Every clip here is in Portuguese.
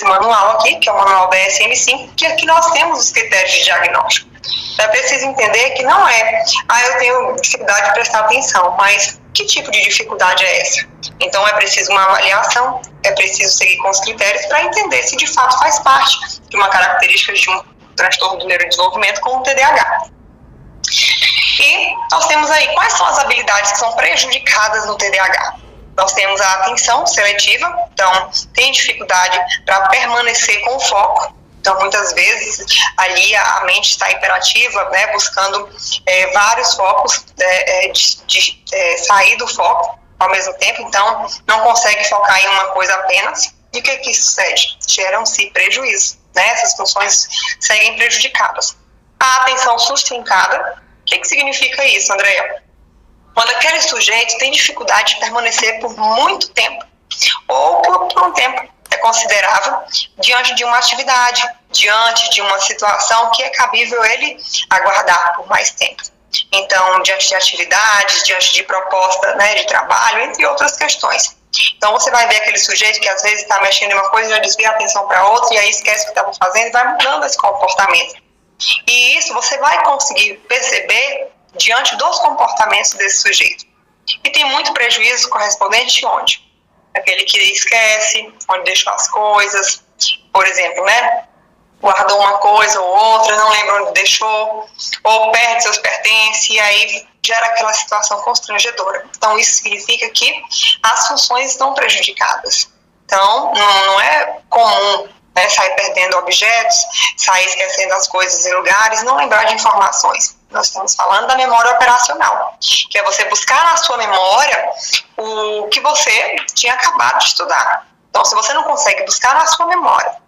manual aqui, que é o manual DSM-5, que aqui nós temos os critérios de diagnóstico. É preciso entender que não é, eu tenho dificuldade de prestar atenção, mas que tipo de dificuldade é essa? Então é preciso uma avaliação, é preciso seguir com os critérios para entender se de fato faz parte de uma característica de um transtorno do neurodesenvolvimento como o TDAH. E nós temos aí quais são as habilidades que são prejudicadas no TDAH. Nós temos a atenção seletiva, então tem dificuldade para permanecer com o foco. Então, muitas vezes, ali a mente está hiperativa, né, buscando vários focos, de sair do foco ao mesmo tempo, então não consegue focar em uma coisa apenas. E o que isso sucede? Geram-se prejuízos, né? Essas funções seguem prejudicadas. A atenção sustentada, o que significa isso, Andréa? Quando aquele sujeito tem dificuldade de permanecer por muito tempo, ou por um tempo considerável, diante de uma atividade, diante de uma situação que é cabível ele aguardar por mais tempo. Então, diante de atividades, diante de proposta, né, de trabalho, entre outras questões. Então, você vai ver aquele sujeito que às vezes está mexendo em uma coisa, já desvia a atenção para outra, e aí esquece o que estava fazendo e vai mudando esse comportamento. E isso você vai conseguir perceber diante dos comportamentos desse sujeito. E tem muito prejuízo correspondente onde? Aquele que esquece, onde deixou as coisas, por exemplo, né? Guardou uma coisa ou outra, não lembra onde deixou, ou perde seus pertences, e aí gera aquela situação constrangedora. Então, isso significa que as funções estão prejudicadas. Então, não é comum, né, sair perdendo objetos, sair esquecendo as coisas em lugares, não lembrar de informações. Nós estamos falando da memória operacional, que é você buscar na sua memória o que você tinha acabado de estudar. Então, se você não consegue buscar na sua memória,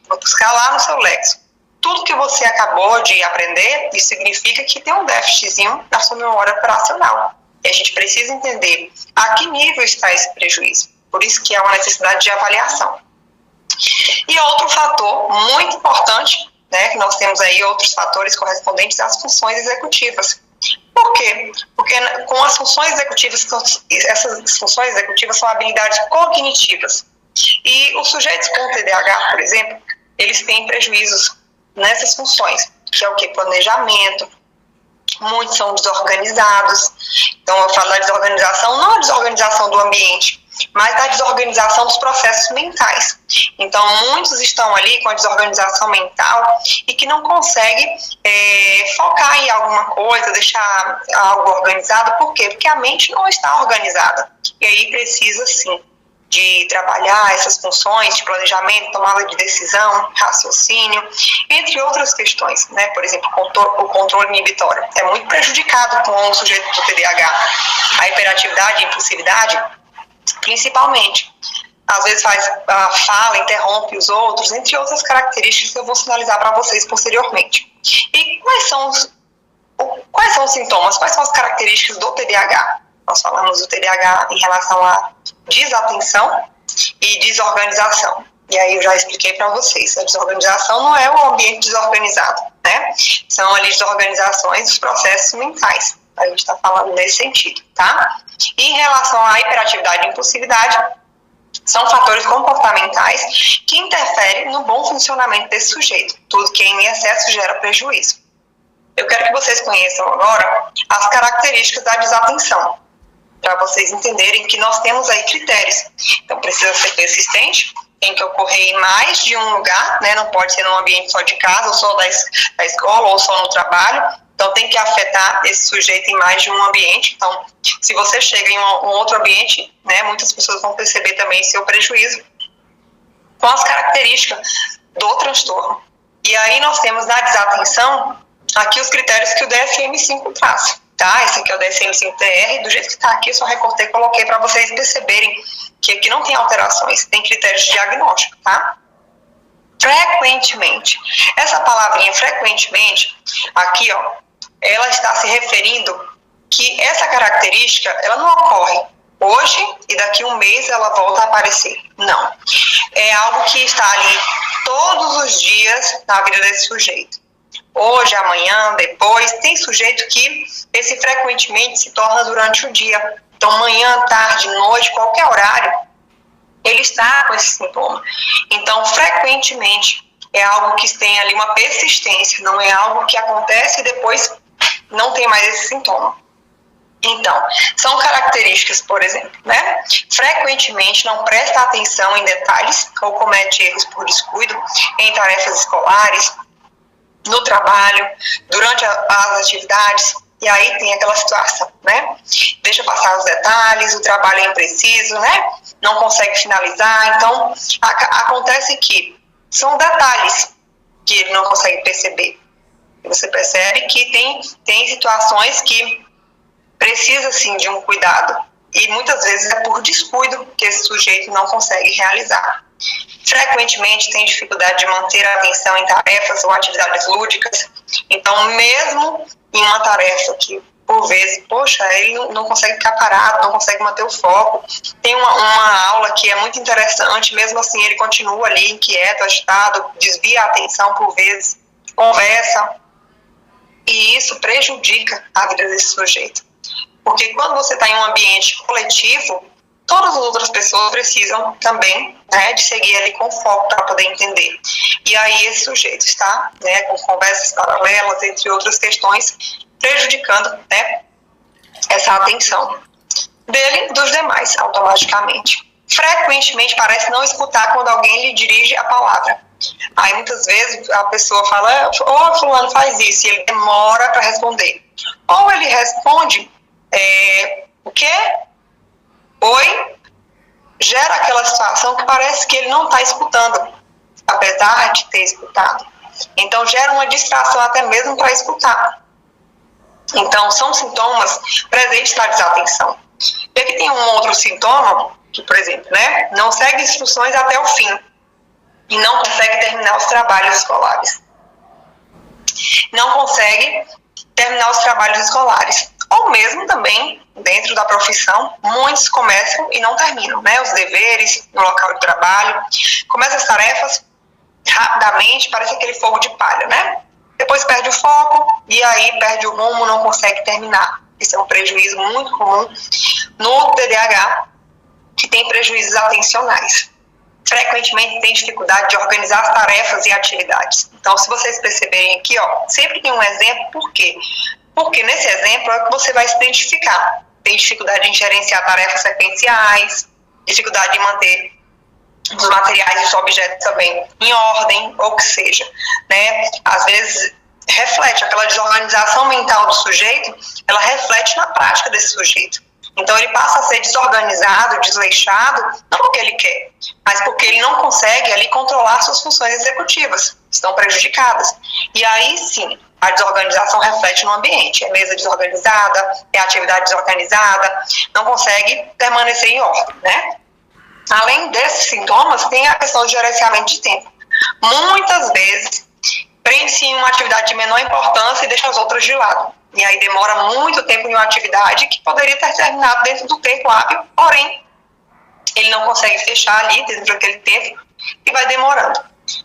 buscar lá no seu léxico, tudo que você acabou de aprender, isso significa que tem um déficitzinho na sua memória operacional. E a gente precisa entender a que nível está esse prejuízo. Por isso que há uma necessidade de avaliação. E outro fator muito importante, né, que nós temos aí outros fatores correspondentes às funções executivas. Por quê? Porque com as funções executivas, essas funções executivas são habilidades cognitivas. E os sujeitos com TDAH, por exemplo, eles têm prejuízos nessas funções, que é o que? Planejamento. Muitos são desorganizados. Então, eu falo da desorganização, não a desorganização do ambiente, mas da desorganização dos processos mentais. Então, muitos estão ali com a desorganização mental e que não conseguem focar em alguma coisa, deixar algo organizado. Por quê? Porque a mente não está organizada. E aí precisa, sim, de trabalhar essas funções de planejamento, tomada de decisão, raciocínio, entre outras questões, né? Por exemplo, o controle inibitório é muito prejudicado com o sujeito do TDAH. A hiperatividade e impulsividade, principalmente. Às vezes faz a fala, interrompe os outros, entre outras características que eu vou sinalizar para vocês posteriormente. E quais são os sintomas, quais são as características do TDAH? Nós falamos do TDAH em relação à desatenção e desorganização. E aí eu já expliquei para vocês, a desorganização não é o ambiente desorganizado, né? São ali desorganizações dos processos mentais. A gente está falando nesse sentido, tá? E em relação à hiperatividade e impulsividade, são fatores comportamentais que interferem no bom funcionamento desse sujeito. Tudo que é em excesso gera prejuízo. Eu quero que vocês conheçam agora as características da desatenção, para vocês entenderem que nós temos aí critérios. Então, precisa ser persistente, tem que ocorrer em mais de um lugar, né? Não pode ser num ambiente só de casa, ou só da escola, ou só no trabalho. Então, tem que afetar esse sujeito em mais de um ambiente. Então, se você chega em um outro ambiente, né, muitas pessoas vão perceber também seu prejuízo com as características do transtorno. E aí nós temos na desatenção aqui os critérios que o DSM-5 traz. Tá? Esse aqui é o DSM-5-TR, do jeito que está aqui, eu só recortei e coloquei para vocês perceberem que aqui não tem alterações, tem critérios de diagnóstico, tá? Frequentemente. Essa palavrinha frequentemente, aqui, ó, ela está se referindo que essa característica, ela não ocorre hoje e daqui a um mês ela volta a aparecer. Não. É algo que está ali todos os dias na vida desse sujeito. Hoje, amanhã, depois, tem sujeito que esse frequentemente se torna durante o dia. Então, manhã, tarde, noite, qualquer horário, ele está com esse sintoma. Então, frequentemente, é algo que tem ali uma persistência, não é algo que acontece e depois não tem mais esse sintoma. Então, são características, por exemplo, né? Frequentemente não presta atenção em detalhes ou comete erros por descuido em tarefas escolares, no trabalho, durante as atividades, e aí tem aquela situação, né? Deixa passar os detalhes, o trabalho é impreciso, né? Não consegue finalizar, então acontece que são detalhes que ele não consegue perceber. Você percebe que tem situações que precisa, sim, de um cuidado. E muitas vezes é por descuido que esse sujeito não consegue realizar. Frequentemente tem dificuldade de manter a atenção em tarefas ou atividades lúdicas. Então, mesmo em uma tarefa que, por vezes, poxa, ele não consegue ficar parado, não consegue manter o foco. Tem uma aula que é muito interessante, mesmo assim ele continua ali inquieto, agitado, desvia a atenção por vezes, conversa. E isso prejudica a vida desse sujeito. Porque quando você está em um ambiente coletivo, todas as outras pessoas precisam também, né, de seguir ali com foco para poder entender. E aí esse sujeito está, né, com conversas paralelas, entre outras questões, prejudicando, né, essa atenção dele e dos demais, automaticamente. Frequentemente parece não escutar quando alguém lhe dirige a palavra. Aí muitas vezes a pessoa fala, ô, fulano faz isso, e ele demora para responder. Ou ele responde, o quê? Oi? Gera aquela situação que parece que ele não está escutando, apesar de ter escutado. Então gera uma distração até mesmo para escutar. Então são sintomas presentes na desatenção. E aqui tem um outro sintoma, que, por exemplo, né, não segue instruções até o fim e não consegue terminar os trabalhos escolares. Não consegue terminar os trabalhos escolares. Ou mesmo também, dentro da profissão, muitos começam e não terminam, né? Os deveres no local de trabalho. Começa as tarefas rapidamente, parece aquele fogo de palha, né? Depois perde o foco e aí perde o rumo, não consegue terminar. Isso é um prejuízo muito comum no TDAH, que tem prejuízos atencionais. Frequentemente tem dificuldade de organizar as tarefas e atividades. Então, se vocês perceberem aqui, ó, sempre tem um exemplo, por quê? Porque nesse exemplo é que você vai se identificar. Tem dificuldade em gerenciar tarefas sequenciais, dificuldade em manter os materiais e os objetos também em ordem, ou que seja, né? Às vezes reflete aquela desorganização mental do sujeito, ela reflete na prática desse sujeito. Então ele passa a ser desorganizado, desleixado, não porque ele quer, mas porque ele não consegue ali controlar suas funções executivas, estão prejudicadas. E aí sim, a desorganização reflete no ambiente, é mesa desorganizada, é atividade desorganizada, não consegue permanecer em ordem, né? Além desses sintomas, tem a questão do gerenciamento de tempo. Muitas vezes, prende-se em uma atividade de menor importância e deixa as outras de lado. E aí demora muito tempo em uma atividade que poderia ter terminado dentro do tempo hábil, porém, ele não consegue fechar ali dentro daquele tempo e vai demorando.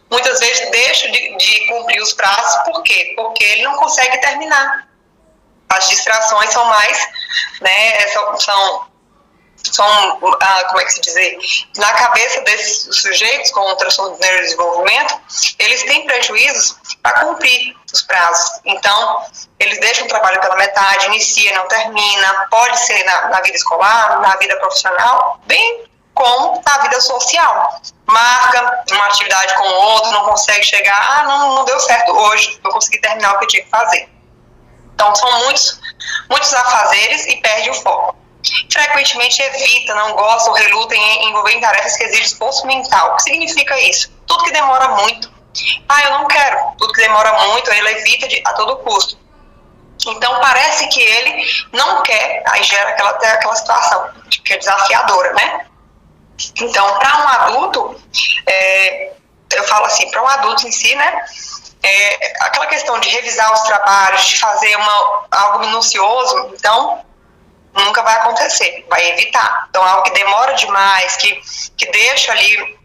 Muitas vezes deixa de cumprir os prazos, por quê? Porque ele não consegue terminar. As distrações são mais, né, como é que se dizer, na cabeça desses sujeitos com transtorno de neurodesenvolvimento, eles têm prejuízos para cumprir os prazos. Então, eles deixam o trabalho pela metade, inicia, não termina, pode ser na vida escolar, na vida profissional, bem como na vida social. Marca uma atividade com o outro, não consegue chegar, não deu certo hoje, não consegui terminar o que eu tinha que fazer. Então, são muitos afazeres e perde o foco. Frequentemente evita, não gosta ou reluta em envolver em tarefas que exigem esforço mental. O que significa isso? Tudo que demora muito. Eu não quero. Tudo que demora muito, ele evita a todo custo. Então, parece que ele não quer, aí gera aquela situação que é desafiadora, né? Então, para um adulto, eu falo assim, para um adulto em si, né? Aquela questão de revisar os trabalhos, de fazer algo minucioso, então nunca vai acontecer, vai evitar. Então, algo que demora demais, que deixa ali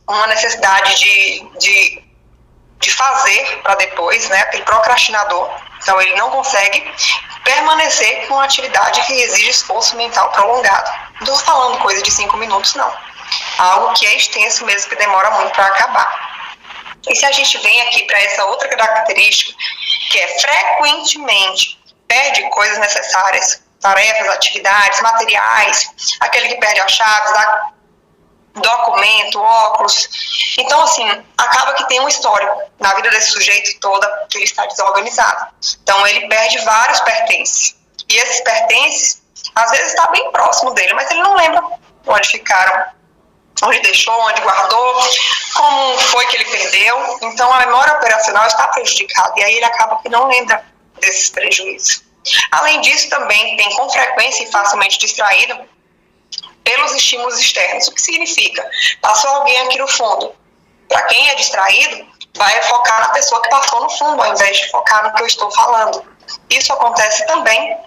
uma necessidade de fazer para depois, né? Aquele procrastinador. Então, ele não consegue permanecer com uma atividade que exige esforço mental prolongado. Não estou falando coisa de 5 minutos, não. algo que é extenso mesmo, que demora muito para acabar. E se a gente vem aqui para essa outra característica, que é frequentemente perde coisas necessárias, tarefas, atividades, materiais, aquele que perde as chaves, documento, óculos. Então, assim, acaba que tem um histórico na vida desse sujeito toda que ele está desorganizado. Então, ele perde vários pertences. E esses pertences, às vezes, está bem próximo dele, mas ele não lembra onde ficaram, onde deixou, onde guardou, como foi que ele perdeu. Então, a memória operacional está prejudicada e aí ele acaba que não lembra desses prejuízos. Além disso, também tem com frequência e facilmente distraído pelos estímulos externos. O que significa? Passou alguém aqui no fundo. Para quem é distraído, vai focar na pessoa que passou no fundo, ao invés de focar no que eu estou falando. Isso acontece também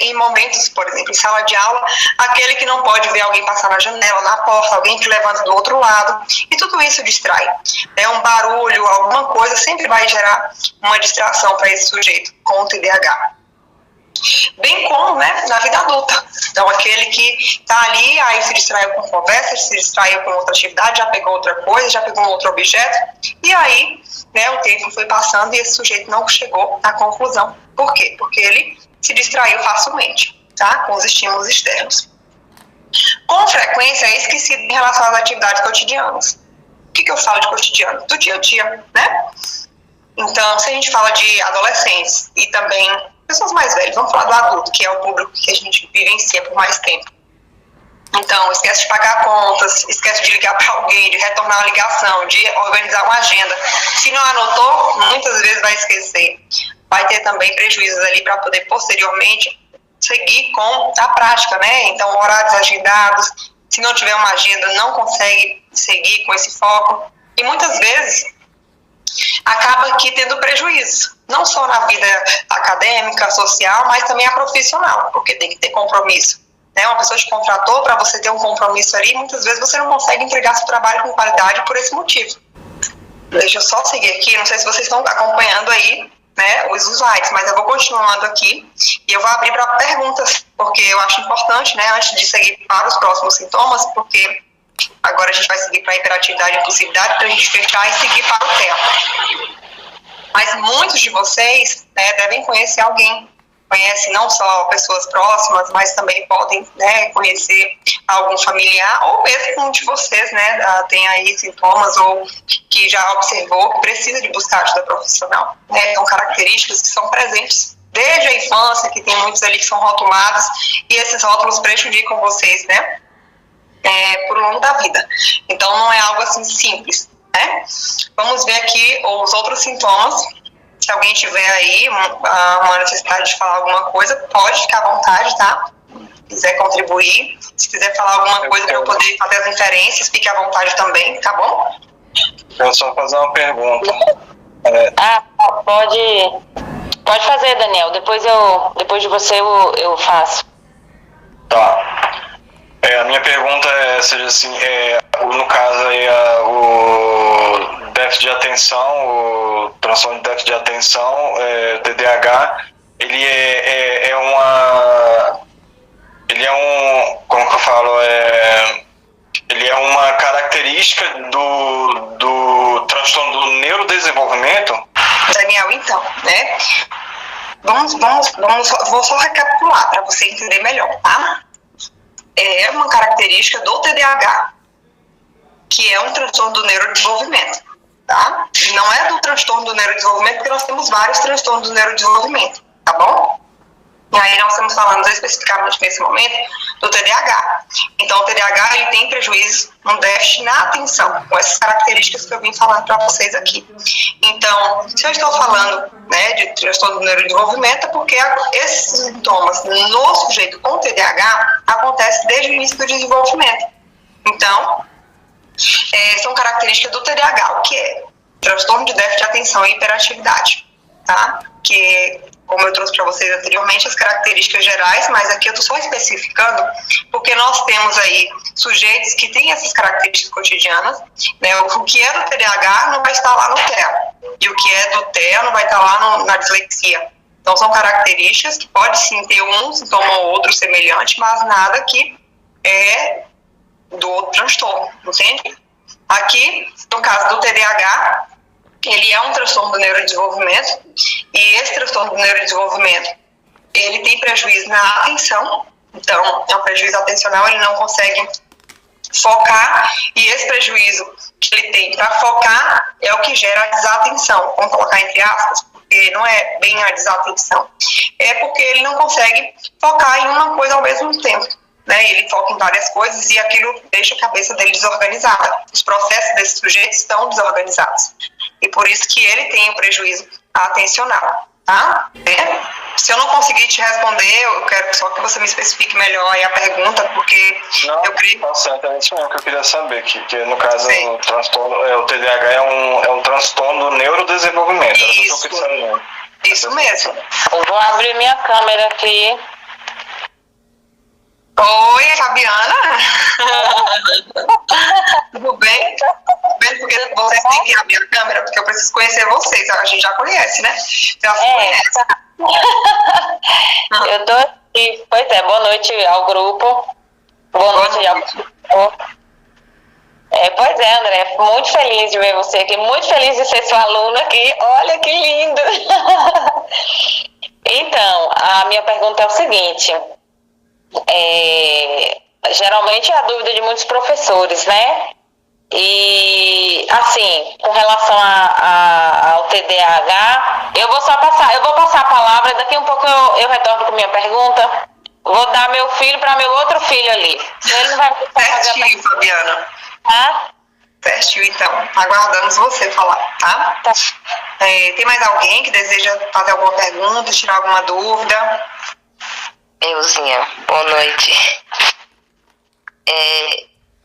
em momentos, por exemplo, em sala de aula, aquele que não pode ver alguém passar na janela, na porta, alguém que levanta do outro lado, e tudo isso distrai. Um barulho, alguma coisa, sempre vai gerar uma distração para esse sujeito com o TDAH. Bem como, né, na vida adulta. Então, aquele que está ali, aí se distraiu com conversa, se distraiu com outra atividade, já pegou outra coisa, já pegou um outro objeto, e aí, né, o tempo foi passando e esse sujeito não chegou à conclusão. Por quê? Porque ele se distraiu facilmente, tá, com os estímulos externos. Com frequência é esquecido em relação às atividades cotidianas. O que eu falo de cotidiano? Do dia a dia, né? Então, se a gente fala de adolescentes e também pessoas mais velhas, vamos falar do adulto, que é o público que a gente vivencia por mais tempo. Então, esquece de pagar contas, esquece de ligar para alguém, de retornar uma ligação, de organizar uma agenda. Se não anotou, muitas vezes vai esquecer. Vai ter também prejuízos ali para poder posteriormente seguir com a prática, né? Então, horários agendados, se não tiver uma agenda, não consegue seguir com esse foco. E muitas vezes acaba aqui tendo prejuízo, não só na vida acadêmica, social, mas também a profissional, porque tem que ter compromisso. Uma pessoa te contratou para você ter um compromisso ali, muitas vezes você não consegue entregar seu trabalho com qualidade por esse motivo. Deixa eu só seguir aqui, não sei se vocês estão acompanhando aí, né, os slides, mas eu vou continuando aqui e eu vou abrir para perguntas, porque eu acho importante, né, antes de seguir para os próximos sintomas, porque agora a gente vai seguir para a hiperatividade e impulsividade, para a gente fechar e seguir para o tema. Mas muitos de vocês, né, devem conhecer alguém. Conhecem não só pessoas próximas, mas também podem, né, conhecer algum familiar, ou mesmo um de vocês, né, tem aí sintomas ou que já observou que precisa de buscar ajuda profissional. Né? São características que são presentes desde a infância, que tem muitos ali que são rotulados, e esses rótulos prejudicam vocês, né, por longo da vida. Então, não é algo assim simples, né? Vamos ver aqui os outros sintomas. Se alguém tiver aí uma necessidade de falar alguma coisa, pode ficar à vontade, tá? Se quiser contribuir, se quiser falar alguma coisa para eu poder fazer as inferências, fique à vontade também, tá bom? Eu só fazer uma pergunta. Pode fazer, Daniel. Depois de você eu faço. Tá. A minha pergunta seja assim, no caso aí, o déficit de atenção, o transtorno de déficit de atenção, TDAH, ele é como que eu falo, ele é uma característica do transtorno do neurodesenvolvimento? Daniel, então, né, vou só recapitular para você entender melhor, tá? É uma característica do TDAH, que é um transtorno do neurodesenvolvimento, tá? E não é do transtorno do neurodesenvolvimento, porque nós temos vários transtornos do neurodesenvolvimento, tá bom? E aí nós estamos falando especificamente nesse momento do TDAH. Então o TDAH ele tem prejuízo, um déficit na atenção, com essas características que eu vim falando para vocês aqui. Então, se eu estou falando, né, de transtorno do neurodesenvolvimento, é porque esses sintomas no sujeito com TDAH acontecem desde o início do desenvolvimento. Então, são características do TDAH, o que é transtorno de déficit de atenção e hiperatividade, tá? Que, como eu trouxe para vocês anteriormente, as características gerais, mas aqui eu estou só especificando, porque nós temos aí sujeitos que têm essas características cotidianas, né? O que é do TDAH não vai estar lá no TEA, e o que é do TEA não vai estar lá na dislexia. Então, são características que pode sim ter um sintoma ou outro semelhante, mas nada que é do outro transtorno, entende? Aqui, no caso do TDAH, ele é um transtorno do neurodesenvolvimento, e esse transtorno do neurodesenvolvimento, ele tem prejuízo na atenção, então é um prejuízo atencional, ele não consegue focar, e esse prejuízo que ele tem para focar é o que gera a desatenção, vamos colocar entre aspas, porque não é bem a desatenção, é porque ele não consegue focar em uma coisa ao mesmo tempo, né? Ele foca em várias coisas e aquilo deixa a cabeça dele desorganizada, os processos desse sujeito estão desorganizados, e por isso que ele tem o prejuízo atencional, tá? Se eu não conseguir te responder, eu quero só que você me especifique melhor aí a pergunta, porque não, eu creio... Tá certo, é isso mesmo que eu queria saber, que no caso Sim. o transtorno, o TDAH é um transtorno do neurodesenvolvimento. Isso mesmo. Eu vou abrir minha câmera aqui. Oi, Fabiana. Tudo bem? Bem, porque vocês têm que abrir a câmera, porque eu preciso conhecer vocês. A gente já conhece, né? Já se conhece. Eu tô aqui. Pois é, boa noite ao grupo. Boa noite ao grupo. Pois é, André, muito feliz de ver você aqui, muito feliz de ser sua aluna aqui. Olha que lindo! Então, a minha pergunta é o seguinte. Geralmente é a dúvida de muitos professores, né? E assim, com relação ao TDAH, eu vou passar a palavra, daqui um pouco eu retorno com minha pergunta. Vou dar meu filho para meu outro filho ali. Ele não vai certinho, Fabiana. Tá? Certinho, então. Aguardamos você falar, tá? Tá. Tem mais alguém que deseja fazer alguma pergunta, tirar alguma dúvida? Euzinha, boa noite.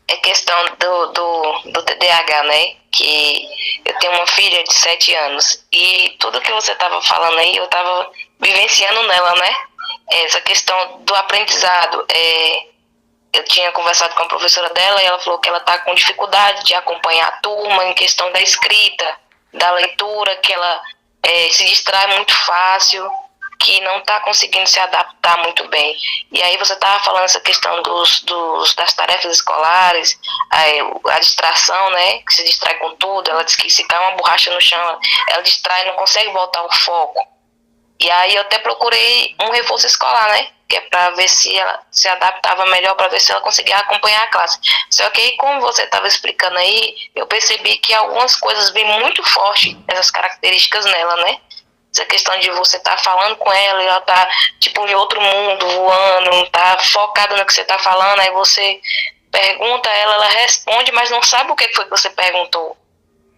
É questão do TDAH, né? Que eu tenho uma filha de 7 anos e tudo que você estava falando aí, eu estava vivenciando nela, né? Essa questão do aprendizado. Eu tinha conversado com a professora dela e ela falou que ela está com dificuldade de acompanhar a turma em questão da escrita, da leitura, que ela se distrai muito fácil, que não está conseguindo se adaptar muito bem. E aí você estava falando essa questão das tarefas escolares, a distração, né, que se distrai com tudo. Ela disse que se cai uma borracha no chão, ela distrai e não consegue voltar ao foco. E aí eu até procurei um reforço escolar, né, que é para ver se ela se adaptava melhor, para ver se ela conseguia acompanhar a classe. Só que aí, como você estava explicando aí, eu percebi que algumas coisas vêm muito forte, essas características nela, né? Essa questão de você estar falando com ela e ela tá tipo em outro mundo, voando, não tá focada no que você tá falando, aí você pergunta a ela responde, mas não sabe o que foi que você perguntou.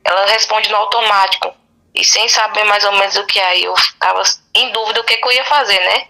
Ela responde no automático, e sem saber mais ou menos o que é. Aí eu ficava em dúvida o que eu ia fazer, né?